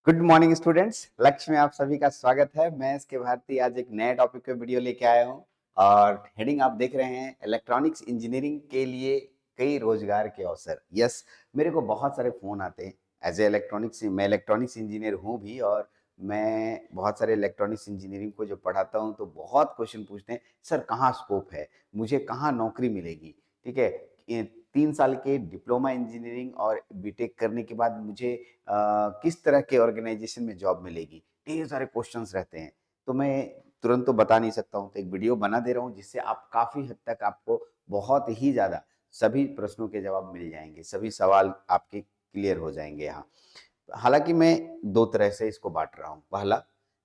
Good morning students. लक्ष्य में आप सभी का स्वागत है। मैं इसके भारती आज एक नए टॉपिक पे वीडियो लेके आया हूँ और हेडिंग आप देख रहे हैं इलेक्ट्रॉनिक्स इंजीनियरिंग के लिए कई रोजगार के अवसर। यस, मेरे को बहुत सारे फोन आते हैं। एज ए इलेक्ट्रॉनिक्स मैं इलेक्ट्रॉनिक्स इंजीनियर हूँ भी, और मैं बहुत सारे इलेक्ट्रॉनिक्स इंजीनियरिंग को जो पढ़ाता हूँ तो बहुत क्वेश्चन पूछते हैं, सर कहाँ स्कोप है, मुझे कहाँ नौकरी मिलेगी। ठीक है, 3 साल के डिप्लोमा इंजीनियरिंग और बीटेक करने के बाद मुझे किस तरह के ऑर्गेनाइजेशन में जॉब मिलेगी, ढेर सारे क्वेश्चंस रहते हैं। तो मैं तुरंत तो बता नहीं सकता हूँ, तो एक वीडियो बना दे रहा हूँ जिससे आप काफी हद तक आपको बहुत ही ज्यादा सभी प्रश्नों के जवाब मिल जाएंगे, सभी सवाल आपके क्लियर हो जाएंगे यहाँ। हालांकि मैं दो तरह से इसको बांट रहा हूँ। पहला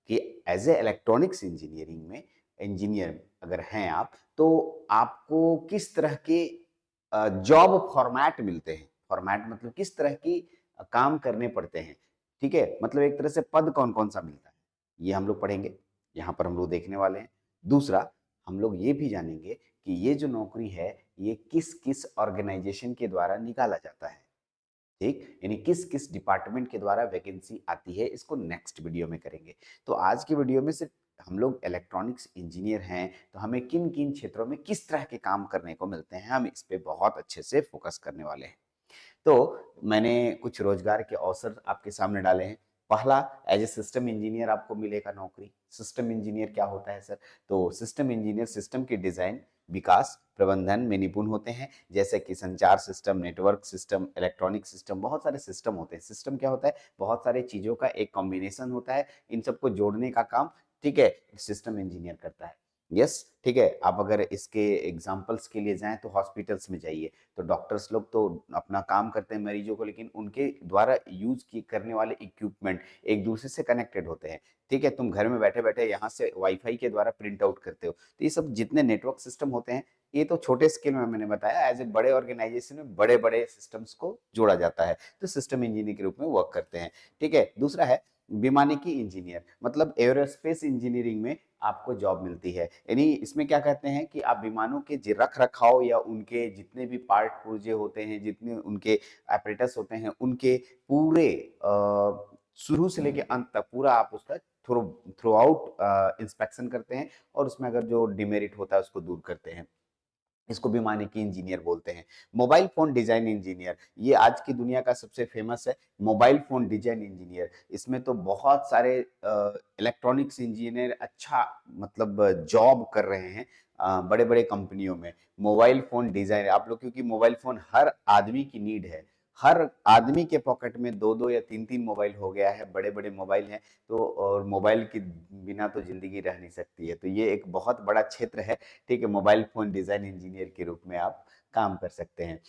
कि एज ए इलेक्ट्रॉनिक्स इंजीनियरिंग में इंजीनियर अगर हैं आप, तो आपको किस तरह के जॉब फॉर्मेट मिलते हैं। फॉर्मेट मतलब किस तरह की काम करने पड़ते हैं। ठीक है, मतलब एक तरह से पद कौन कौन सा मिलता है, ये हम लोग पढ़ेंगे, यहाँ पर हम लोग देखने वाले हैं। दूसरा, हम लोग ये भी जानेंगे कि ये जो नौकरी है ये किस किस ऑर्गेनाइजेशन के द्वारा निकाला जाता है। ठीक, यानी किस किस डिपार्टमेंट के द्वारा वैकेंसी आती है, इसको नेक्स्ट वीडियो में करेंगे। तो आज की वीडियो में सिर्फ हम लोग इलेक्ट्रॉनिक्स इंजीनियर हैं तो हमें किन किन क्षेत्रों में किस तरह के काम करने को मिलते हैं, हम इस पे बहुत अच्छे से फोकस करने वाले हैं। तो मैंने कुछ रोजगार के अवसर आपके सामने डाले हैं। पहला, एज ए सिस्टम इंजीनियर आपको मिलेगा नौकरी। सिस्टम इंजीनियर क्या होता है सर? तो सिस्टम इंजीनियर सिस्टम की डिजाइन, विकास, प्रबंधन में निपुण होते हैं। जैसे कि संचार system, network system, electronic system, बहुत सारे सिस्टम होते हैं। सिस्टम क्या होता है? बहुत सारे चीजों का एक कॉम्बिनेशन होता है, इन सबको जोड़ने का काम, ठीक है, सिस्टम इंजीनियर करता है। यस, ठीक है। आप अगर इसके एग्जांपल्स के लिए जाएं तो हॉस्पिटल्स में जाइए, तो डॉक्टर्स लोग तो अपना काम करते हैं मरीजों को, लेकिन उनके द्वारा यूज की करने वाले इक्विपमेंट एक दूसरे से कनेक्टेड होते हैं। ठीक है, तुम घर में बैठे बैठे यहाँ से वाईफाई के द्वारा प्रिंट आउट करते हो, तो ये सब जितने नेटवर्क सिस्टम होते हैं, ये तो छोटे स्केल में मैंने बताया। एज ए बड़े ऑर्गेनाइजेशन में बड़े बड़े सिस्टम्स को जोड़ा जाता है, तो सिस्टम इंजीनियर के रूप में वर्क करते हैं। ठीक है। दूसरा है विमानिकी इंजीनियर, मतलब एरोस्पेस इंजीनियरिंग में आपको जॉब मिलती है। यानी इसमें क्या कहते हैं कि आप विमानों के रख रखाव या उनके जितने भी पार्ट पुर्जे होते हैं, जितने उनके apparatus होते हैं, उनके पूरे शुरू से लेके अंत तक पूरा आप उसका थ्रू आउट इंस्पेक्शन करते हैं, और उसमें अगर जो डिमेरिट होता है उसको दूर करते हैं। इसको भी मानिकी इंजीनियर बोलते हैं। मोबाइल फोन डिजाइन इंजीनियर, ये आज की दुनिया का सबसे फेमस है, मोबाइल फोन डिजाइन इंजीनियर। इसमें तो बहुत सारे इलेक्ट्रॉनिक्स इंजीनियर अच्छा मतलब जॉब कर रहे हैं बड़े बड़े कंपनियों में। मोबाइल फोन डिजाइन आप लोग, क्योंकि मोबाइल फोन हर आदमी की नीड है, हर आदमी के पॉकेट में दो दो या तीन तीन मोबाइल हो गया है, बड़े बड़े मोबाइल हैं। तो और मोबाइल के बिना तो जिंदगी रह नहीं सकती है, तो ये एक बहुत बड़ा क्षेत्र है। ठीक है, मोबाइल फोन डिजाइन इंजीनियर के रूप में आप काम कर सकते हैं।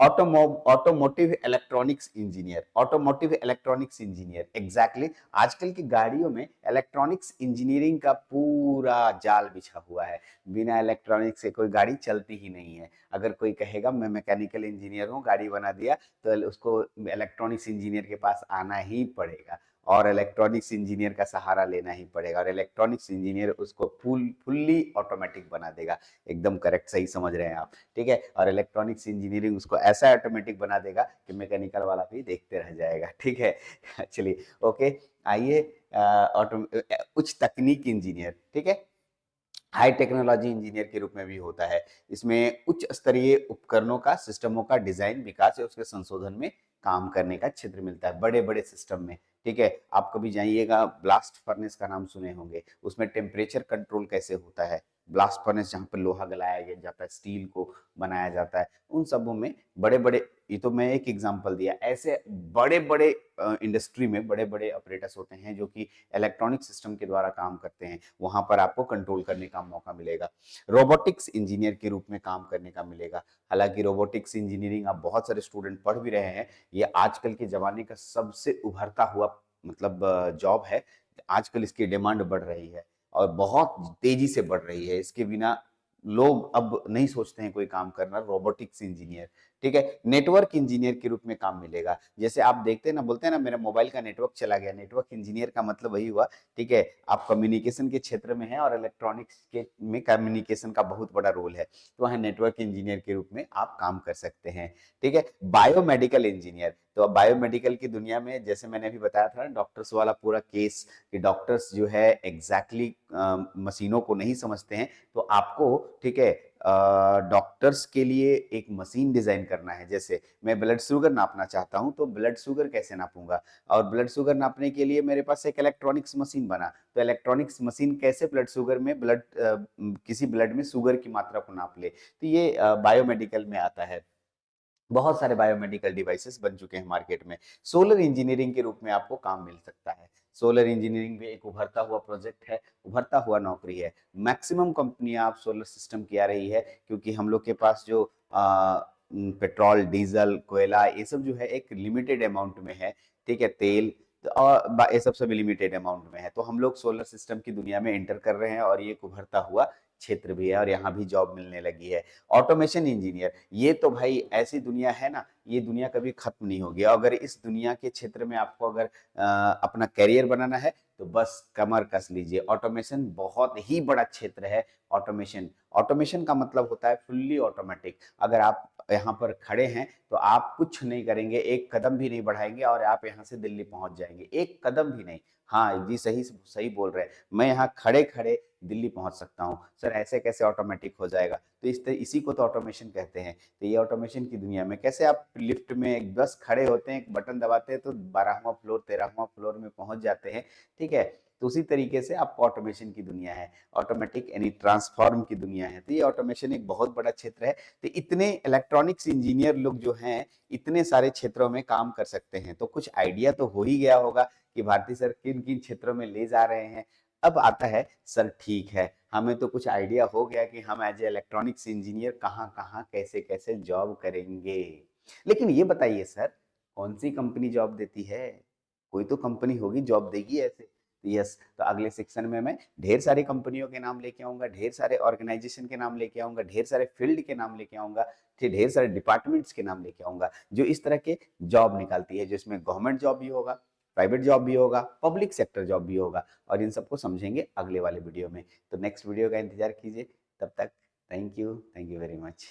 Automotive electronics engineer, automotive electronics engineer exactly, आजकल की गाड़ियों में इलेक्ट्रॉनिक्स इंजीनियरिंग का पूरा जाल बिछा हुआ है। बिना इलेक्ट्रॉनिक्स से कोई गाड़ी चलती ही नहीं है। अगर कोई कहेगा मैं मैकेनिकल इंजीनियर हूँ, गाड़ी बना दिया, तो उसको इलेक्ट्रॉनिक्स इंजीनियर के पास आना ही पड़ेगा और इलेक्ट्रॉनिक्स इंजीनियर का सहारा लेना ही पड़ेगा, और इलेक्ट्रॉनिक्स इंजीनियर उसको फुल्ली ऑटोमेटिक बना देगा। एकदम करेक्ट, सही समझ रहे हैं आप। ठीक है, और इलेक्ट्रॉनिक्स इंजीनियरिंग उसको ऐसा ऑटोमेटिक बना देगा कि मैकेनिकल वाला भी देखते रह जाएगा। ठीक है, चलिए ओके। आइए, उच्च तकनीक इंजीनियर, ठीक है, हाई टेक्नोलॉजी इंजीनियर के रूप में भी होता है। इसमें उच्च स्तरीय उपकरणों का, सिस्टमों का डिजाइन, विकास या उसके संशोधन में काम करने का क्षेत्र मिलता है, बड़े बड़े सिस्टम में। ठीक है, आप कभी जाइएगा, ब्लास्ट फर्नेस का नाम सुने होंगे, उसमें टेम्परेचर कंट्रोल कैसे होता है। ब्लास्ट फर्नेस जहाँ पर लोहा गलाया जाता है, स्टील को बनाया जाता है, उन सबों में बड़े बड़े, ये तो मैं एक एग्जांपल दिया, ऐसे बड़े बड़े इंडस्ट्री में बड़े बड़े ऑपरेटर्स होते हैं जो कि इलेक्ट्रॉनिक सिस्टम के द्वारा काम करते हैं, वहां पर आपको कंट्रोल करने का मौका मिलेगा। रोबोटिक्स इंजीनियर के रूप में काम करने का मिलेगा। हालांकि रोबोटिक्स इंजीनियरिंग आप बहुत सारे स्टूडेंट पढ़ भी रहे हैं, ये आजकल के जमाने का सबसे उभरता हुआ मतलब जॉब है। आजकल इसकी डिमांड बढ़ रही है और बहुत तेजी से बढ़ रही है। इसके बिना लोग अब नहीं सोचते हैं कोई काम करना। रोबोटिक्स इंजीनियर, ठीक है, नेटवर्क इंजीनियर के रूप में काम मिलेगा। जैसे आप देखते हैं ना, बोलते हैं ना मेरा मोबाइल का नेटवर्क चला गया, नेटवर्क इंजीनियर का मतलब वही हुआ। ठीक है, आप कम्युनिकेशन के क्षेत्र में हैं और इलेक्ट्रॉनिक्स के में कम्युनिकेशन का बहुत बड़ा रोल है, तो वहाँ नेटवर्क इंजीनियर के रूप में आप काम कर सकते हैं। ठीक है, बायोमेडिकल इंजीनियर, तो अब बायोमेडिकल की दुनिया में जैसे मैंने अभी बताया था डॉक्टर्स वाला पूरा केस, कि डॉक्टर्स जो है एग्जैक्टली मशीनों को नहीं समझते हैं, तो आपको, ठीक है, डॉक्टर्स के लिए एक मशीन डिजाइन करना है। जैसे मैं ब्लड शुगर नापना चाहता हूं, तो ब्लड शुगर कैसे नापूंगा, और ब्लड शुगर नापने के लिए मेरे पास एक इलेक्ट्रॉनिक्स मशीन बना, तो इलेक्ट्रॉनिक्स मशीन कैसे ब्लड शुगर में किसी ब्लड में शुगर की मात्रा को नाप ले, तो ये बायोमेडिकल में आता है। बहुत सारे बायोमेडिकल डिवाइसेस बन चुके हैं मार्केट में। सोलर इंजीनियरिंग के रूप में आपको काम मिल सकता है। सोलर इंजीनियरिंग भी एक उभरता हुआ प्रोजेक्ट है, उभरता हुआ नौकरी है। मैक्सिमम कंपनियां आप सोलर सिस्टम की आ रही है, क्योंकि हम लोग के पास जो पेट्रोल, डीजल, कोयला, ये सब जो है एक लिमिटेड अमाउंट में है। ठीक है, तेल, तो और ये सब सब लिमिटेड अमाउंट में है, तो हम लोग सोलर सिस्टम की दुनिया में एंटर कर रहे हैं, और ये एक उभरता हुआ क्षेत्र भी है, और यहाँ भी जॉब मिलने लगी है। ऑटोमेशन इंजीनियर, ये तो भाई ऐसी दुनिया है ना, ये दुनिया कभी खत्म नहीं होगी। अगर इस दुनिया के क्षेत्र में आपको अगर अपना करियर बनाना है, तो बस कमर कस लीजिए। ऑटोमेशन बहुत ही बड़ा क्षेत्र है। ऑटोमेशन, ऑटोमेशन का मतलब होता है फुल्ली ऑटोमेटिक। अगर आप यहाँ पर खड़े हैं, तो आप कुछ नहीं करेंगे, एक कदम भी नहीं बढ़ाएंगे, और आप यहाँ से दिल्ली पहुंच जाएंगे, एक कदम भी नहीं। हाँ जी, सही सही बोल रहे हैं, मैं यहाँ खड़े खड़े दिल्ली पहुंच सकता हूँ। सर ऐसे कैसे ऑटोमेटिक हो जाएगा, तो इसी को तो ऑटोमेशन कहते हैं। तो ये ऑटोमेशन की दुनिया में कैसे आप लिफ्ट में बस खड़े होते हैं, एक बटन दबाते हैं, तो 12वां फ्लोर, 13वां फ्लोर में पहुंच जाते हैं। ठीक है, तो उसी तरीके से आपको ऑटोमेशन की दुनिया है, ऑटोमेटिक यानी ट्रांसफॉर्म की दुनिया है। तो ये ऑटोमेशन एक बहुत बड़ा क्षेत्र है। तो इतने इलेक्ट्रॉनिक्स इंजीनियर लोग जो हैं, इतने सारे क्षेत्रों में काम कर सकते हैं, तो कुछ आइडिया तो हो ही गया होगा कि भारती सर किन किन क्षेत्रों में ले जा रहे हैं। अब आता है, सर ठीक है, हमें तो कुछ आइडिया हो गया कि हम एज ए इलेक्ट्रॉनिक्स इंजीनियर कहाँ कहाँ कैसे कैसे जॉब करेंगे, लेकिन ये बताइए सर, कौन सी कंपनी जॉब देती है? कोई तो कंपनी होगी जॉब देगी ऐसे। यस, तो अगले सेक्शन में मैं ढेर सारी कंपनियों के नाम लेके आऊंगा, ढेर सारे ऑर्गेनाइजेशन के नाम लेके आऊंगा, ढेर सारे फील्ड के नाम लेके आऊंगा, फिर ढेर सारे डिपार्टमेंट्स के नाम लेके आऊंगा, जो इस तरह के जॉब निकालती है, जिसमें गवर्नमेंट जॉब भी होगा, प्राइवेट जॉब भी होगा, पब्लिक सेक्टर जॉब भी होगा, और इन सबको समझेंगे अगले वाले वीडियो में। तो नेक्स्ट वीडियो का इंतजार कीजिए, तब तक थैंक यू वेरी मच।